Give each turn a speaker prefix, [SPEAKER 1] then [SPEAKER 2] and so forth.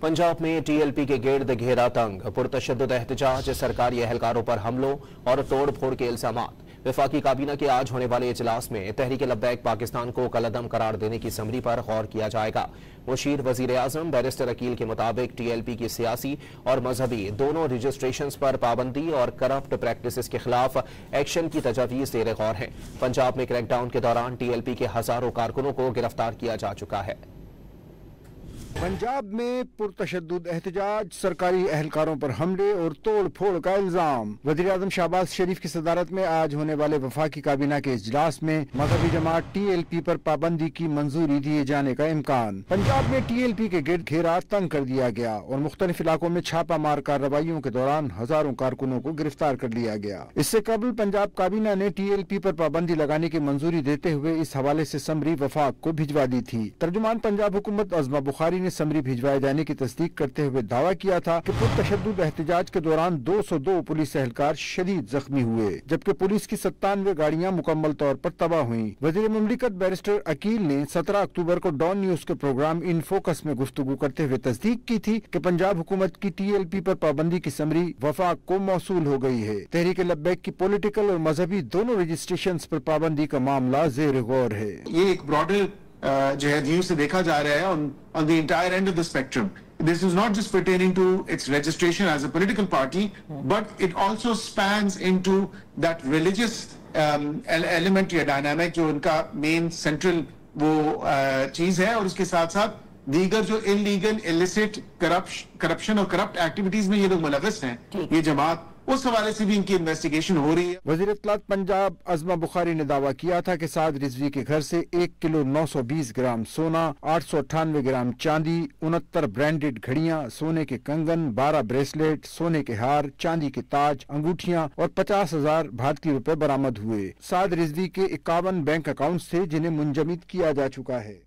[SPEAKER 1] पंजाब में टीएलपी के गिर्द घेरा तंग, पुरतशद्दुद एहतजाज, सरकारी एहलकारों पर हमलों और तोड़ फोड़ के इल्जामात। वफाकी काबीना के आज होने वाले इजलास में तहरीक लब्बैक पाकिस्तान को कलअदम करार देने की समरी पर गौर किया जाएगा। मुशीर वजीर आजम बैरिस्टर अकील के मुताबिक टीएलपी की सियासी और मजहबी दोनों रजिस्ट्रेशंस पर पाबंदी और करप्ट प्रैक्टिसेस के खिलाफ एक्शन की तजवीज़ ज़ेर गौर है। पंजाब में क्रैकडाउन के दौरान टीएलपी के हजारों कारकुनों को गिरफ्तार किया जा चुका है।
[SPEAKER 2] पंजाब में पुरतशद्दुद एहतजाज, सरकारी एहलकारों पर हमले और तोड़ फोड़ का इल्जाम। वज़ीर आज़म शहबाज शरीफ की सदारत में आज होने वाले वफाकी काबीना के इजलास में मजहबी जमात टीएलपी पर पाबंदी की मंजूरी दिए जाने का इम्कान। पंजाब में टीएलपी के गिर्द घेरा तंग कर दिया गया और मुख्तलिफ इलाकों में छापा मार कार्रवाइयों के दौरान हजारों कारकुनों को गिरफ्तार कर लिया गया। इससे कबल पंजाब काबीना ने टीएलपी पर पाबंदी लगाने की मंजूरी देते हुए इस हवाले से समरी वफाक को भिजवा दी थी। तर्जुमान पंजाब हुकूमत अज़मा बुखारी ने समरी भिजवाए जाने की तस्दीक करते हुए दावा किया था कि पुरतशद्दुद एहतजाज के दौरान 202 पुलिस एहलकार शदीद जख्मी हुए, जबकि पुलिस की 97 गाड़ियां मुकम्मल तौर पर तबाह हुई। वजीर मुमलिकत बैरिस्टर अकील ने 17 अक्टूबर को डॉन न्यूज के प्रोग्राम इन फोकस में गुफ्तगू करते हुए तस्दीक की थी कि पंजाब हुकूमत की टीएलपी पर पाबंदी की समरी वफाक को मौसूल हो गई है। तहरीक लब्बैक की पॉलिटिकल और मजहबी दोनों रजिस्ट्रेशन पर पाबंदी का मामला ज़ेर गौर है।
[SPEAKER 3] ये एक ब्रॉडर जो है व्यू से देखा जा रहा है on the entire end of the spectrum. This is not just pertaining to its registration as a political party, but it also spans into that religious element या dynamic जो उनका main central वो चीज है, और उसके साथ साथ दीगर जो illegal, illicit, corruption और corrupt activities में ये लोग मुलव्वस हैं, ये जमात, उस हवाले से भी इनकी इन्वेस्टिगेशन हो रही है।
[SPEAKER 2] वज़ीर इत्तलात पंजाब अज़मा बुखारी ने दावा किया था कि साद रिजवी के घर से 1 किलो 920 ग्राम सोना, 898 ग्राम चांदी, 69 ब्रांडेड घड़ियां, सोने के कंगन, 12 ब्रेसलेट, सोने के हार, चांदी के ताज, अंगूठियां और 50,000 भारतीय रुपए बरामद हुए। साद रिजवी के 51 बैंक अकाउंट थे जिन्हें मुंजमद किया जा चुका है।